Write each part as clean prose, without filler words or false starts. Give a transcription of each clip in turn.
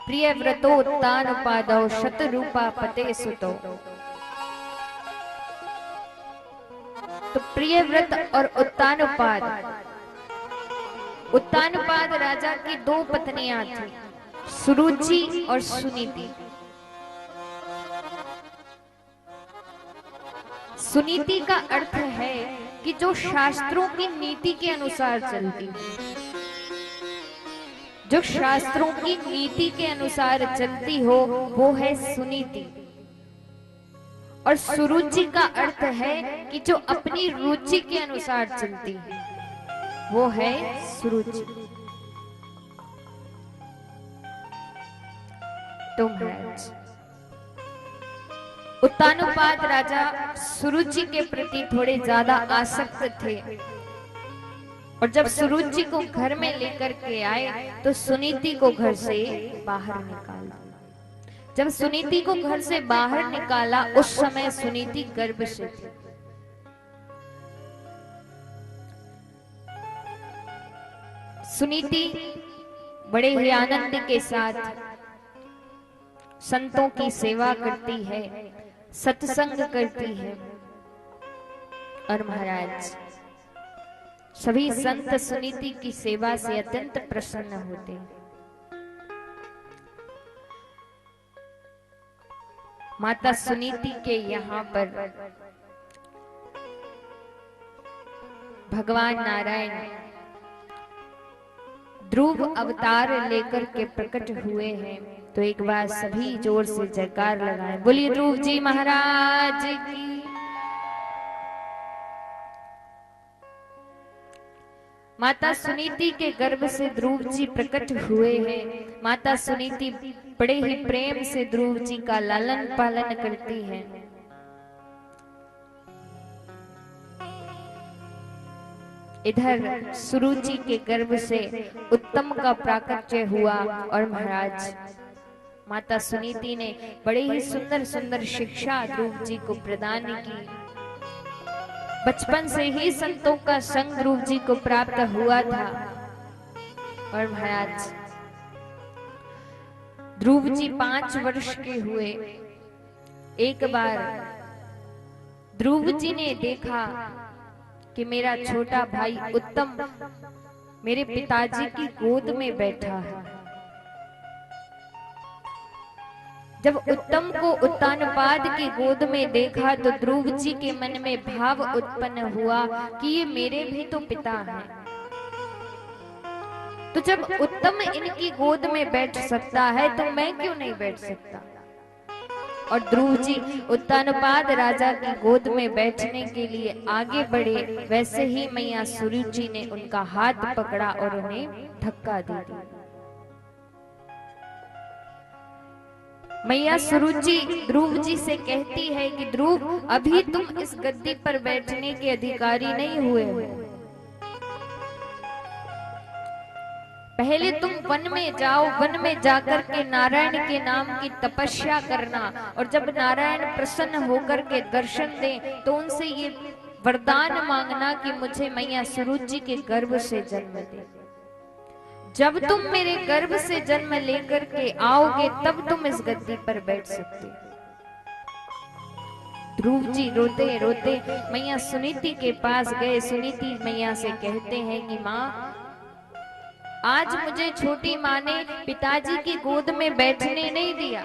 प्रिय व्रतो उत्तान पादौ शतरूपा पते सुतो। तो प्रिय व्रत और उत्तानपाद, उत्तानपाद राजा की दो पत्नियां थी, सुरुचि और सुनीति। सुनीति का अर्थ है कि जो शास्त्रों की नीति के अनुसार चलती, जो शास्त्रों की नीति के अनुसार चलती हो वो है सुनीति। और सुरुचि का अर्थ है कि जो अपनी रुचि के अनुसार चलती है वो है सुरुचि। तो महाराज उत्तानपाद राजा सुरुचि के प्रति थोड़े ज्यादा आसक्त थे, और जब सुरुचि को घर में लेकर के आए तो सुनीति को घर से बाहर निकाल दिया। जब सुनीति को घर से बाहर निकाला उस समय सुनीति गर्भ से थी। सुनीति बड़े ही आनंद के साथ संतों की सेवा करती है, सत्संग करती है, और महाराज सभी संत सुनीति की सेवा से अत्यंत प्रसन्न होते हैं। माता सुनीति के यहाँ पर भगवान नारायण ध्रुव अवतार लेकर के प्रकट हुए हैं। तो एक बार सभी जोर से जयकार लगाएं, बोलिए ध्रुव जी महाराज की। माता सुनीति के गर्भ से ध्रुव जी प्रकट हुए हैं। माता सुनीति बड़े ही प्रेम से ध्रुव जी का लालन पालन करती हैं। इधर सुरुचि के गर्भ से उत्तम का प्राकट्य हुआ, और महाराज माता सुनीति ने बड़े ही सुंदर सुंदर शिक्षा ध्रुव जी को प्रदान की। बचपन से ही संतों का संग ध्रुव जी को प्राप्त हुआ था। और महाराज ध्रुव जी 5 वर्ष के हुए। एक बार ध्रुव जी ने देखा कि मेरा छोटा भाई उत्तम मेरे पिताजी की गोद में बैठा है। जब उत्तम को उत्तानपाद की गोद में देखा तो ध्रुव जी के मन में भाव उत्पन्न हुआ कि ये मेरे भी तो पिता हैं। तो जब उत्तम इनकी गोद में बैठ सकता है तो मैं क्यों नहीं बैठ सकता। और ध्रुव जी उत्तानपाद राजा की गोद में बैठने के लिए आगे बढ़े, वैसे ही मैया सुरुचि ने उनका हाथ पकड़ा और उन्हें धक्का दे दिया। मैया सुरुचि ध्रुव जी से कहती है कि ध्रुव, अभी तुम इस गद्दी पर बैठने के अधिकारी नहीं हुए हो। पहले तुम वन में जाओ, वन में जाकर के नारायण के नाम की तपस्या करना, और जब नारायण प्रसन्न होकर के दर्शन दें तो उनसे ये वरदान मांगना कि मुझे मैया सुरुचि के गर्भ से जन्म दे। जब तुम मेरे गर्भ से जन्म लेकर के आओगे तब तुम इस गद्दी पर बैठ सकते। ध्रुव जी रोते रोते मैया सुनीति के पास गए। सुनीति मैया से कहते हैं कि माँ, आज मुझे छोटी माँ ने पिताजी की गोद में बैठने नहीं दिया।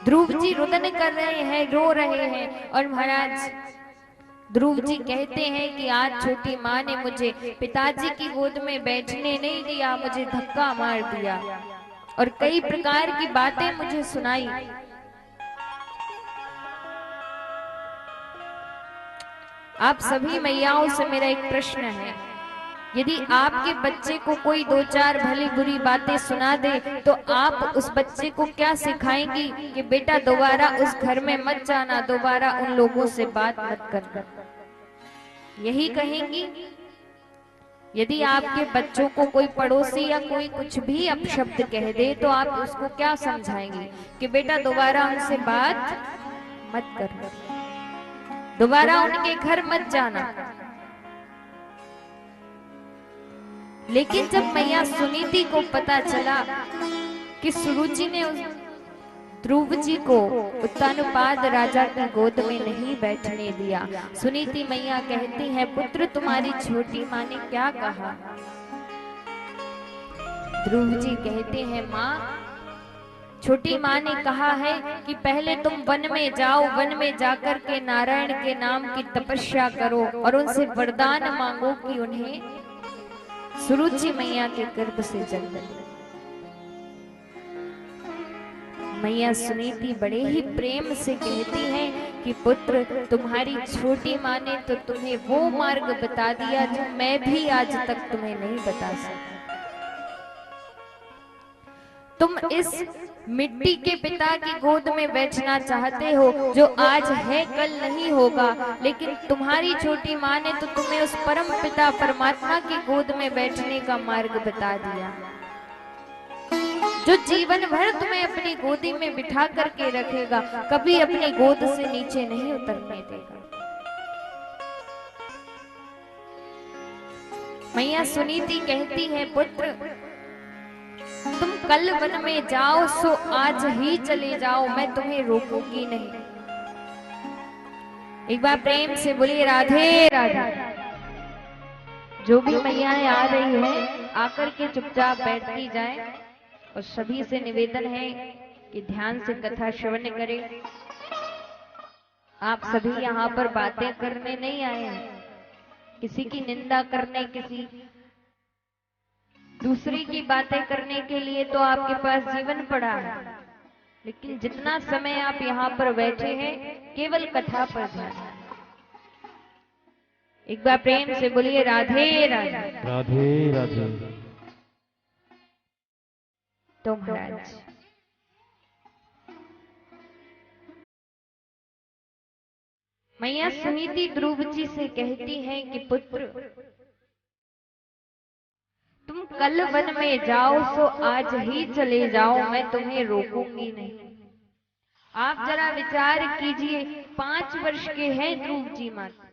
ध्रुव जी रुदन कर रहे हैं, रो रहे हैं, और महाराज ध्रुव जी कहते हैं कि आज छोटी माँ ने मुझे पिताजी की गोद में बैठने नहीं दिया, मुझे धक्का मार दिया और कई प्रकार की बातें मुझे सुनाई। आप सभी मैयाओं से मेरा एक प्रश्न है, यदि आपके बच्चे को कोई 2-4 भली बुरी बातें सुना दे तो आप उस बच्चे को क्या सिखाएंगी कि बेटा दोबारा उस घर में मत जाना, दोबारा उन लोगों से बात मत करना, यही कहेंगी? यदि आपके बच्चों को कोई पड़ोसी या कोई कुछ भी अपशब्द कह दे तो आप उसको क्या समझाएंगे कि बेटा दोबारा उनसे बात मत करना, दोबारा उनके घर मत जाना। लेकिन जब मैया सुनीति को पता चला कि सुरुचि ने उस ध्रुव जी को उत्तानपाद राजा की गोद में नहीं बैठने दिया, सुनीति मैया कहती है, पुत्र तुम्हारी छोटी माँ ने क्या कहा? ध्रुव जी कहते हैं, माँ छोटी माँ ने कहा है कि पहले तुम वन में जाओ, वन में जाकर के नारायण के नाम की तपस्या करो और उनसे वरदान मांगो कि उन्हें सुरुचि मैया के गर्भ से जन्म दे। मैया सुनीति बड़े ही प्रेम से कहती है कि पुत्र तुम्हारी छोटी माँ ने तो तुम्हें वो मार्ग बता दिया जो मैं भी आज तक तुम्हें नहीं बता सका। तुम इस मिट्टी के पिता की गोद में बैठना चाहते हो जो आज है कल नहीं होगा, लेकिन तुम्हारी छोटी माँ ने तो तुम्हें उस परम पिता परमात्मा की गोद में बैठने का मार्ग बता दिया, जो जीवन भर तुम्हें अपनी गोदी में बिठा करके रखेगा, कभी अपनी गोद से नीचे नहीं उतरने देगा। मैया सुनीति कहती है, पुत्र तुम कल वन में जाओ सो आज ही चले जाओ, मैं तुम्हें रोकूंगी नहीं। एक बार प्रेम से बोलिए राधे राधे। जो भी मैयाएं आ रही है आकर के चुपचाप बैठती जाए और सभी से निवेदन है कि ध्यान से कथा श्रवण करें। आप सभी यहाँ पर बातें करने नहीं आए हैं, किसी की निंदा करने, किसी दूसरी की बातें करने के लिए तो आपके पास जीवन पड़ा है, लेकिन जितना समय आप यहाँ पर बैठे हैं केवल कथा पर ध्यान। एक बार प्रेम से बोलिए राधे राधे। राधे राधे। तो महाराज मैया सुनीति ध्रुव जी से कहती है कि पुत्र तुम कल वन में जाओ सो आज ही चले जाओ, मैं तुम्हें रोकूंगी नहीं। आप जरा विचार कीजिए, 5 वर्ष के हैं ध्रुव जी माता,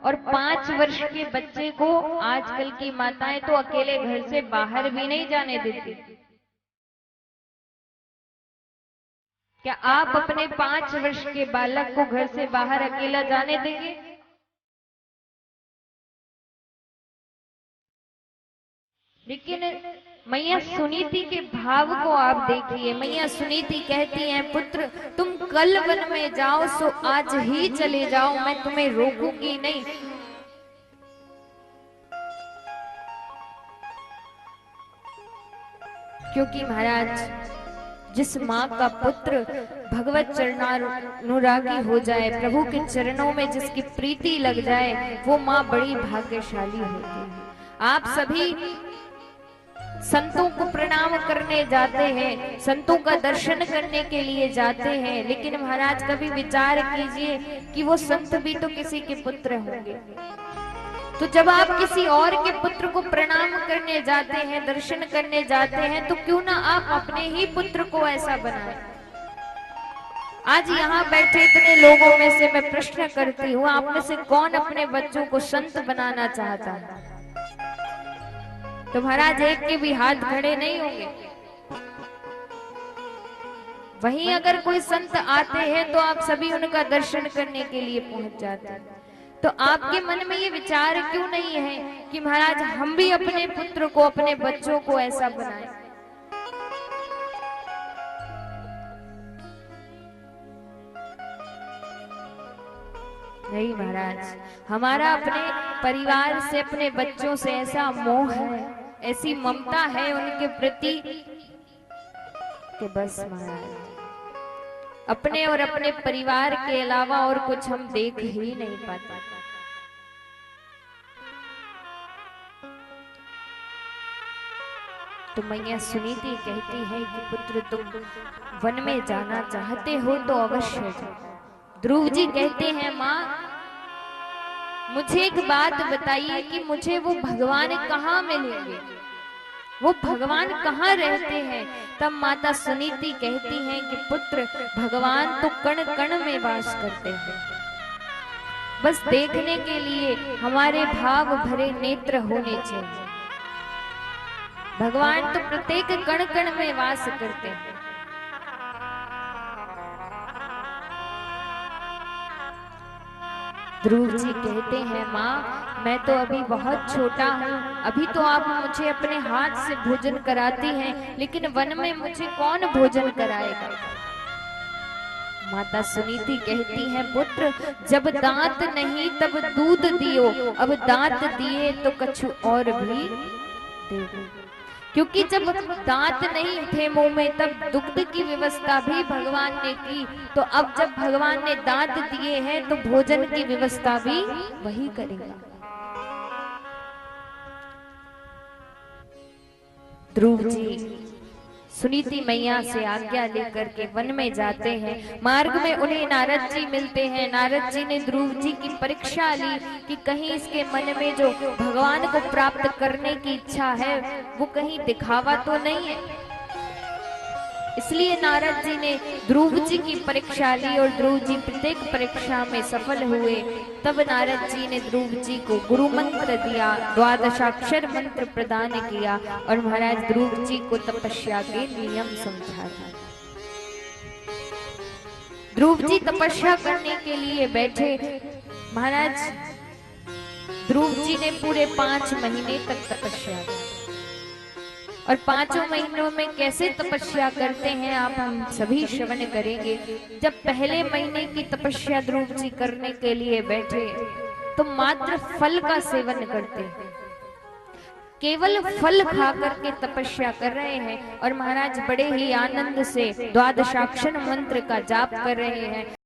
और 5 वर्ष के बच्चे को आजकल की माताएं तो अकेले घर से बाहर भी नहीं जाने देती। क्या आप अपने 5 वर्ष के बालक को घर से बाहर अकेला जाने देंगे? लेकिन मैया सुनीति के भाव को आप देखिए। मैया सुनीति कहती हैं, पुत्र तुम कल वन में जाओ सो आज ही चले जाओ, मैं तुम्हें रोकूंगी नहीं। क्योंकि महाराज जिस माँ का पुत्र भगवत चरणानुरागी हो जाए, प्रभु के चरणों में जिसकी प्रीति लग जाए, वो माँ बड़ी भाग्यशाली होती है। आप सभी संतों को प्रणाम करने जाते हैं, संतों का दर्शन करने के लिए जाते हैं, लेकिन महाराज कभी विचार कीजिए कि वो संत भी तो किसी के पुत्र होंगे। तो जब आप किसी और के पुत्र को प्रणाम करने जाते हैं, दर्शन करने जाते हैं, तो क्यों ना आप अपने ही पुत्र को ऐसा बनाएं। आज यहाँ बैठे इतने लोगों में से मैं प्रश्न करती हूँ, आप में से कौन अपने बच्चों को संत बनाना चाहता है? तो महाराज एक के भी हाथ खड़े नहीं होंगे। वहीं अगर कोई संत आते हैं तो आप सभी उनका दर्शन करने के लिए पहुंच जाते हैं। तो आपके मन में ये विचार क्यों नहीं है कि महाराज हम भी अपने पुत्र को, अपने बच्चों को ऐसा बनाएं? नहीं महाराज, हमारा अपने परिवार से, अपने बच्चों से ऐसा मोह है, ऐसी ममता है उनके प्रति कि बस महाराज अपने और अपने परिवार के अलावा और कुछ हम देख ही नहीं पाते। तो मैया सुनीति कहती है कि पुत्र तुम वन में जाना चाहते हो तो अवश्य जाओ। ध्रुव जी कहते हैं, माँ मुझे एक बात बताइए कि मुझे वो भगवान कहाँ मिलेंगे, वो भगवान कहाँ रहते हैं? तब माता सुनीति कहती हैं कि पुत्र भगवान तो कण कण में वास करते हैं, बस देखने के लिए हमारे भाव भरे नेत्र होने चाहिए। भगवान तो प्रत्येक कण कण में वास करते हैं। ध्रुव जी कहते हैं, माँ मैं तो अभी बहुत छोटा हूँ, अभी तो आप मुझे अपने हाथ से भोजन कराती हैं, लेकिन वन में मुझे कौन भोजन कराएगा। माता सुनीति कहती है, पुत्र जब दांत नहीं तब दूध दियो, अब दांत दिए तो कछु और भी दे। क्योंकि जब दांत नहीं थे मुंह में तब दुग्ध की व्यवस्था भी भगवान ने की, तो अब जब भगवान ने दांत दिए हैं तो भोजन की व्यवस्था भी वही करेगा। ध्रुव जी सुनीति मैया से आज्ञा लेकर के वन में जाते हैं। मार्ग में उन्हें नारद जी मिलते हैं। नारद जी ने ध्रुव जी की परीक्षा ली कि कहीं इसके मन में जो भगवान को प्राप्त करने की इच्छा है वो कहीं दिखावा तो नहीं है। इसलिए नारद जी ने ध्रुव जी की परीक्षा ली और ध्रुव जी प्रत्येक परीक्षा में सफल हुए। तब नारद जी ने ध्रुव जी को गुरु मंत्र दिया, द्वादशाक्षर मंत्र प्रदान किया और महाराज ध्रुव जी को तपस्या के नियम समझा दिए। ध्रुव जी तपस्या करने के लिए बैठे। महाराज ध्रुव जी ने पूरे 5 महीने तक तपस्या की और 5 महीनों में कैसे तपस्या करते हैं आप हम सभी श्रवण करेंगे। जब पहले महीने की तपस्या ध्रुव जी करने के लिए बैठे तो मात्र फल का सेवन करते हैं, केवल फल खा करके तपस्या कर रहे हैं और महाराज बड़े ही आनंद से द्वादशाक्षर मंत्र का जाप कर रहे हैं।